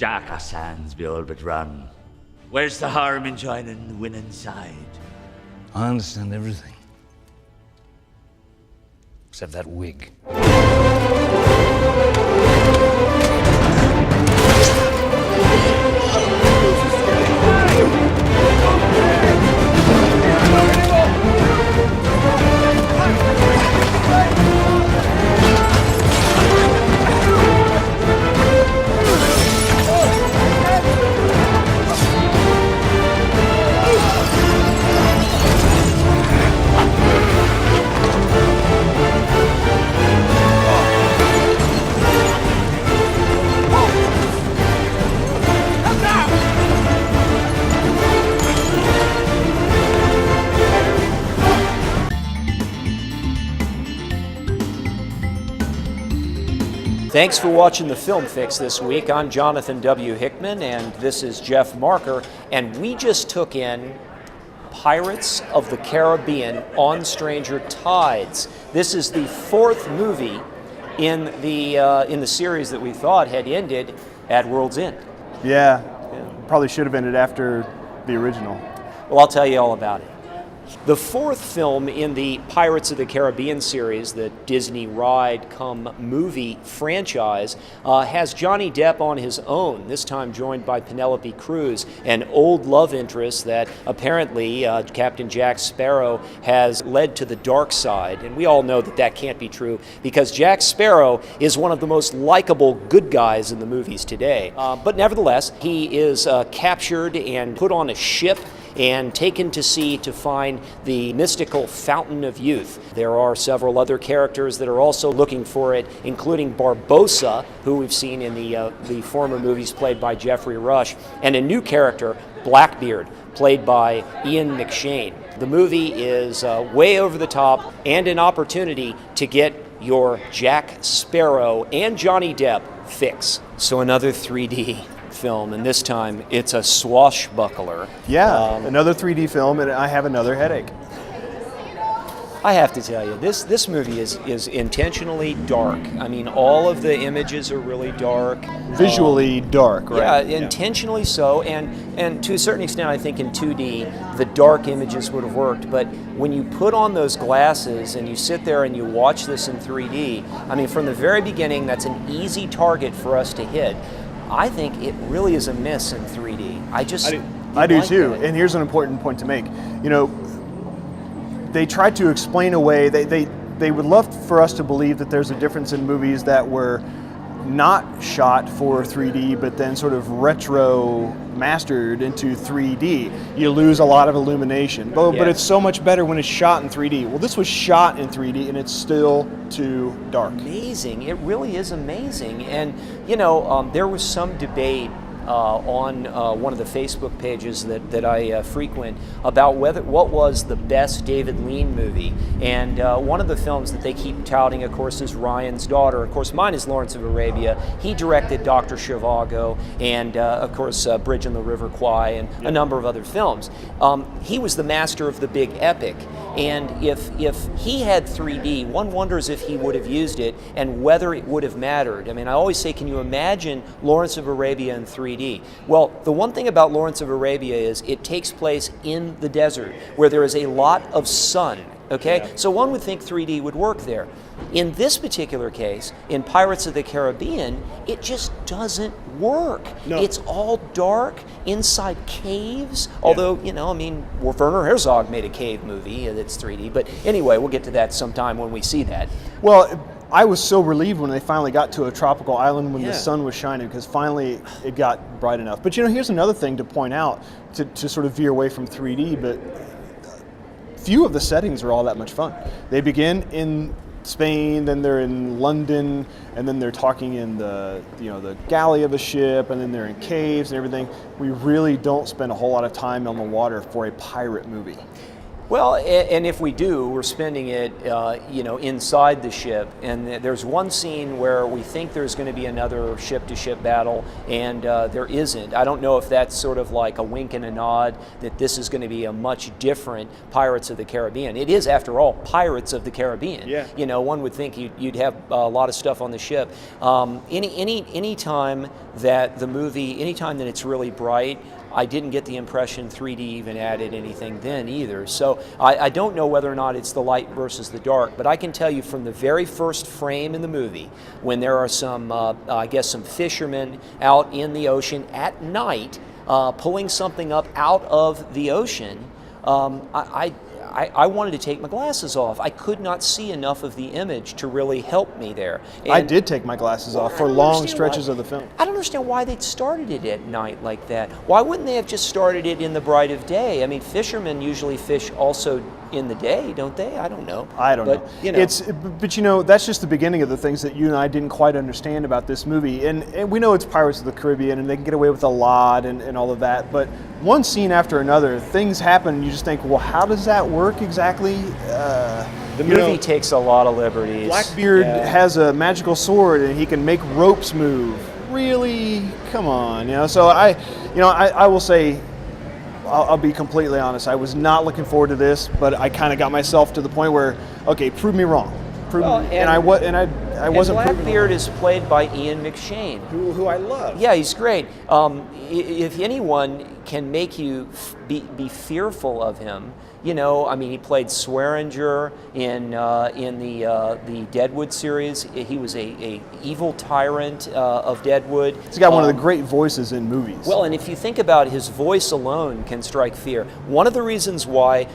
Jack a sands be all but run. Where's the harm in joining the winning side? I understand everything. Except that wig. Thanks for watching the Film Fix this week. I'm Jonathan W. Hickman, and this is Jeff Marker, and we just took in Pirates of the Caribbean on Stranger Tides. This is the fourth movie in the series that we thought had ended at World's End. Yeah, probably should have ended after the original. Well, I'll tell you all about it. The fourth film in the Pirates of the Caribbean series, the Disney ride-come-movie franchise, has Johnny Depp on his own, this time joined by Penelope Cruz, an old love interest that apparently Captain Jack Sparrow has led to the dark side. And we all know that that can't be true because Jack Sparrow is one of the most likable good guys in the movies today. But nevertheless, he is captured and put on a ship and taken to sea to find the mystical Fountain of Youth. There are several other characters that are also looking for it, including Barbossa, who we've seen in the former movies played by Geoffrey Rush, and a new character, Blackbeard, played by Ian McShane. The movie is way over the top and an opportunity to get your Jack Sparrow and Johnny Depp fix. So another 3D film, and this time it's a swashbuckler. Yeah, another 3D film, and I have another headache. I have to tell you, this movie is intentionally dark. I mean, all of the images are really dark. Visually dark, right? Yeah, intentionally so, and to a certain extent, I think in 2D, the dark images would have worked, but when you put on those glasses and you sit there and you watch this in 3D, I mean, from the very beginning, that's an easy target for us to hit. I think it really is a miss in 3D. I do too. And here's an important point to make. You know, they tried to explain away. They would love for us to believe that there's a difference in movies that were not shot for 3D, but then sort of retro mastered into 3D. You lose a lot of illumination, but it's so much better when it's shot in 3D. Well, this was shot in 3D, and it's still too dark. Amazing. It really is amazing. And, you know, there was some debate on one of the Facebook pages that I frequent about what was the best David Lean movie. And one of the films that they keep touting, of course, is Ryan's Daughter. Of course, mine is Lawrence of Arabia. He directed Dr. Zhivago and, of course, Bridge on the River Kwai and a number of other films. He was the master of the big epic. And if he had 3D, one wonders if he would have used it and whether it would have mattered. I mean, I always say, can you imagine Lawrence of Arabia in 3D? Well, the one thing about Lawrence of Arabia is it takes place in the desert where there is a lot of sun. Okay, yeah. So one would think 3D would work there. In this particular case, in Pirates of the Caribbean, it just doesn't work. No. It's all dark inside caves. Yeah. Although, you know, I mean, Werner Herzog made a cave movie that's 3D. But anyway, we'll get to that sometime when we see that. Well, I was so relieved when they finally got to a tropical island when the sun was shining, because finally it got bright enough. But you know, here's another thing to point out to sort of veer away from 3D, but few of the settings are all that much fun. They begin in Spain, then they're in London, and then they're talking in the galley of a ship, and then they're in caves and everything. We really don't spend a whole lot of time on the water for a pirate movie. Well, and if we do, we're spending it, inside the ship. And there's one scene where we think there's going to be another ship-to-ship battle, and there isn't. I don't know if that's sort of like a wink and a nod that this is going to be a much different Pirates of the Caribbean. It is, after all, Pirates of the Caribbean. Yeah. One would think you'd have a lot of stuff on the ship. Any time that the movie, anytime that it's really bright, I didn't get the impression 3D even added anything then either. So I don't know whether or not it's the light versus the dark, but I can tell you from the very first frame in the movie, when there are some, some fishermen out in the ocean at night pulling something up out of the ocean, I wanted to take my glasses off. I could not see enough of the image to really help me there. And I did take my glasses off for long stretches of the film. I don't understand why they'd started it at night like that. Why wouldn't they have just started it in the bright of day? I mean, fishermen usually fish also in the day, don't they? I don't know. I don't know. You know. But that's just the beginning of the things that you and I didn't quite understand about this movie. And we know it's Pirates of the Caribbean and they can get away with a lot and all of that. But one scene after another, things happen and you just think, well, how does that work exactly? The movie takes a lot of liberties. Blackbeard has a magical sword and he can make ropes move. Really? Come on. So I will say, I'll be completely honest. I was not looking forward to this, but I kind of got myself to the point where, okay, prove me wrong. I wasn't. Blackbeard is played by Ian McShane, who I love. Yeah, he's great. If anyone can make you be fearful of him, he played Swearinger in the Deadwood series. He was a evil tyrant of Deadwood. He's got one of the great voices in movies. Well, and if you think about it, his voice alone can strike fear. One of the reasons why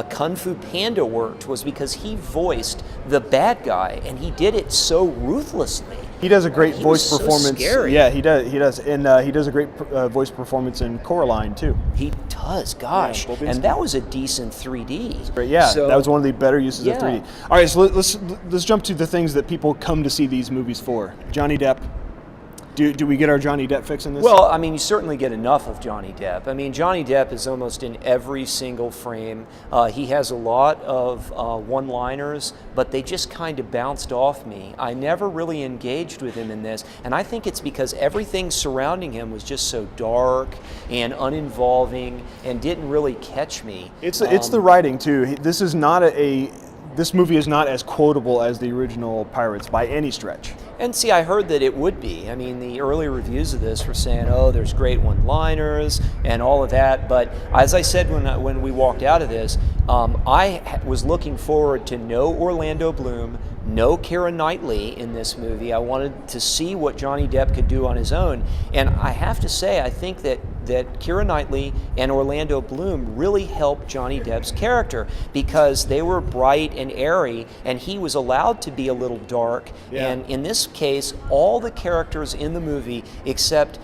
Kung Fu Panda worked was because he voiced the bad guy, and he did it so ruthlessly. He does a great voice performance. So scary. Yeah, he does, and he does a great voice performance in Coraline too. He does, gosh, and that was a decent 3D. Great, yeah, that was one of the better uses of 3D. All right, so let's jump to the things that people come to see these movies for. Johnny Depp. Do we get our Johnny Depp fix in this? Well, you certainly get enough of Johnny Depp. Johnny Depp is almost in every single frame. He has a lot of one-liners, but they just kind of bounced off me. I never really engaged with him in this, and I think it's because everything surrounding him was just so dark and uninvolving and didn't really catch me. It's the writing, too. This movie is not as quotable as the original Pirates by any stretch. And see, I heard that it would be. The early reviews of this were saying, oh, there's great one-liners and all of that. But as I said when we walked out of this, I was looking forward to no Orlando Bloom, no Keira Knightley in this movie. I wanted to see what Johnny Depp could do on his own. And I have to say, I think that Keira Knightley and Orlando Bloom really helped Johnny Depp's character because they were bright and airy, and he was allowed to be a little dark. Yeah. And in this case, all the characters in the movie, except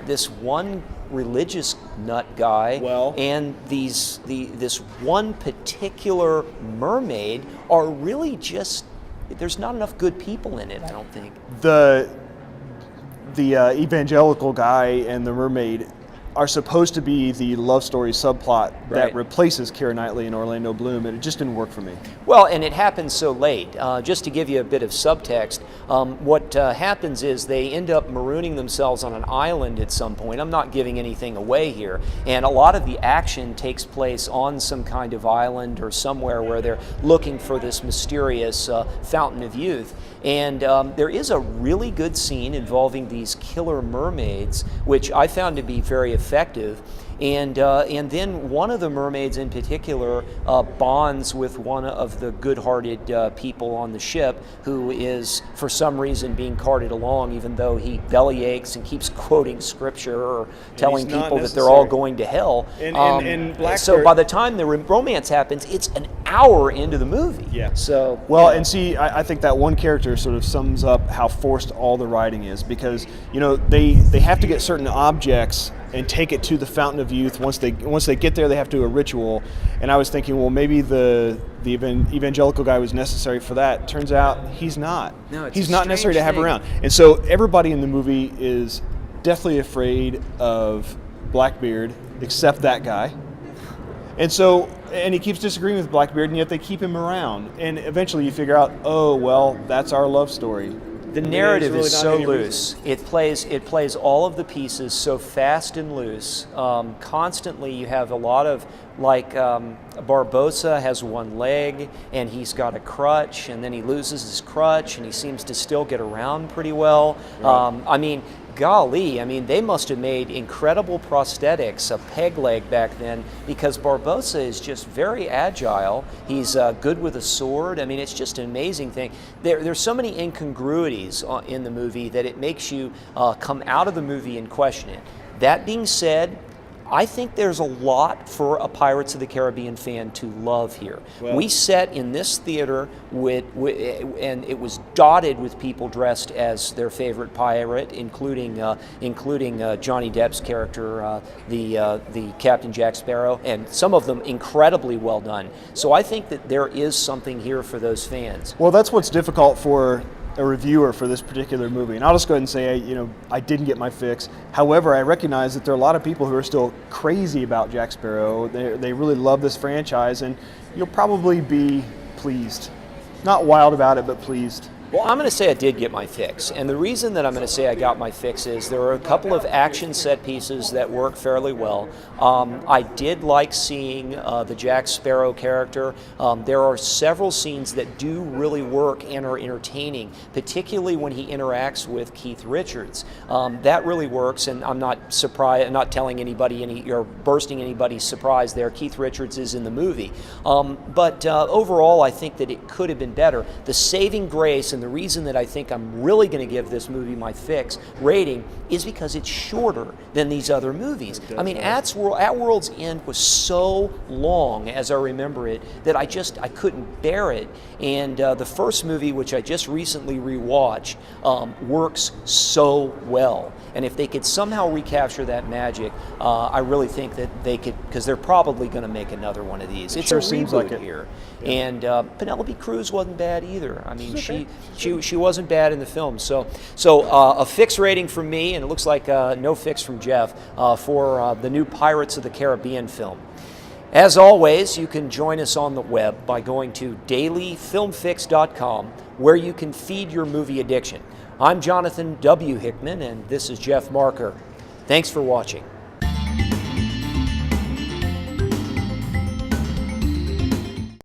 this one religious nut guy and this one particular mermaid, are really just, there's not enough good people in it, I don't think. The evangelical guy and the mermaid are supposed to be the love story subplot that replaces Keira Knightley and Orlando Bloom, and it just didn't work for me. Well, and it happens so late. Just to give you a bit of subtext, what happens is they end up marooning themselves on an island at some point. I'm not giving anything away here. And a lot of the action takes place on some kind of island or somewhere where they're looking for this mysterious fountain of youth. And there is a really good scene involving these killer mermaids, which I found to be very effective. And then one of the mermaids in particular bonds with one of the good-hearted people on the ship, who is for some reason being carted along, even though he bellyaches and keeps quoting scripture or telling people that they're all going to hell. So by the time the romance happens, it's an hour into the movie. Yeah. So and see, I think that one character sort of sums up how forced all the writing is, because they have to get certain objects and take it to the Fountain of Youth. Once they get there, they have to do a ritual. And I was thinking, well, maybe the evangelical guy was necessary for that. Turns out he's not. No, he's not necessary to have around. And so everybody in the movie is deathly afraid of Blackbeard, except that guy. And so And he keeps disagreeing with Blackbeard, and yet they keep him around. And eventually you figure out, oh, well, that's our love story. The narrative is so loose. It plays all of the pieces so fast and loose. Constantly, you have a lot of, like, Barbossa has one leg and he's got a crutch, and then he loses his crutch and he seems to still get around pretty well. Right. I mean, golly, I mean, they must have made incredible prosthetics, a peg leg back then, because Barbossa is just very agile. He's good with a sword. I mean, it's just an amazing thing. There's so many incongruities in the movie that it makes you come out of the movie and question it. That being said, I think there's a lot for a Pirates of the Caribbean fan to love here. Well, we sat in this theater and it was dotted with people dressed as their favorite pirate, including Johnny Depp's character, the Captain Jack Sparrow, and some of them incredibly well done. So I think that there is something here for those fans. Well, that's what's difficult for a reviewer for this particular movie. And I'll just go ahead and say, I didn't get my fix. However, I recognize that there are a lot of people who are still crazy about Jack Sparrow. They really love this franchise, and you'll probably be pleased. Not wild about it, but pleased. Well, I'm going to say I did get my fix, and the reason that I'm going to say I got my fix is there are a couple of action set pieces that work fairly well. I did like seeing the Jack Sparrow character. There are several scenes that do really work and are entertaining, particularly when he interacts with Keith Richards. That really works, and I'm not surprised, not telling anybody or bursting anybody's surprise there. Keith Richards is in the movie. But overall, I think that it could have been better. The saving grace, and the reason that I think I'm really going to give this movie my fix rating, is because it's shorter than these other movies. I mean, At World's End was so long, as I remember it, that I couldn't bear it. And the first movie, which I just recently rewatched, works so well. And if they could somehow recapture that magic, I really think that they could, because they're probably going to make another one of these. It sure a seems reboot like it here. Yeah. And Penelope Cruz wasn't bad either. I mean, she wasn't bad in the film. So a fix rating from me, and it looks like no fix from Jeff for the new Pirates of the Caribbean film. As always, you can join us on the web by going to dailyfilmfix.com, where you can feed your movie addiction. I'm Jonathan W. Hickman, and this is Jeff Marker. Thanks for watching.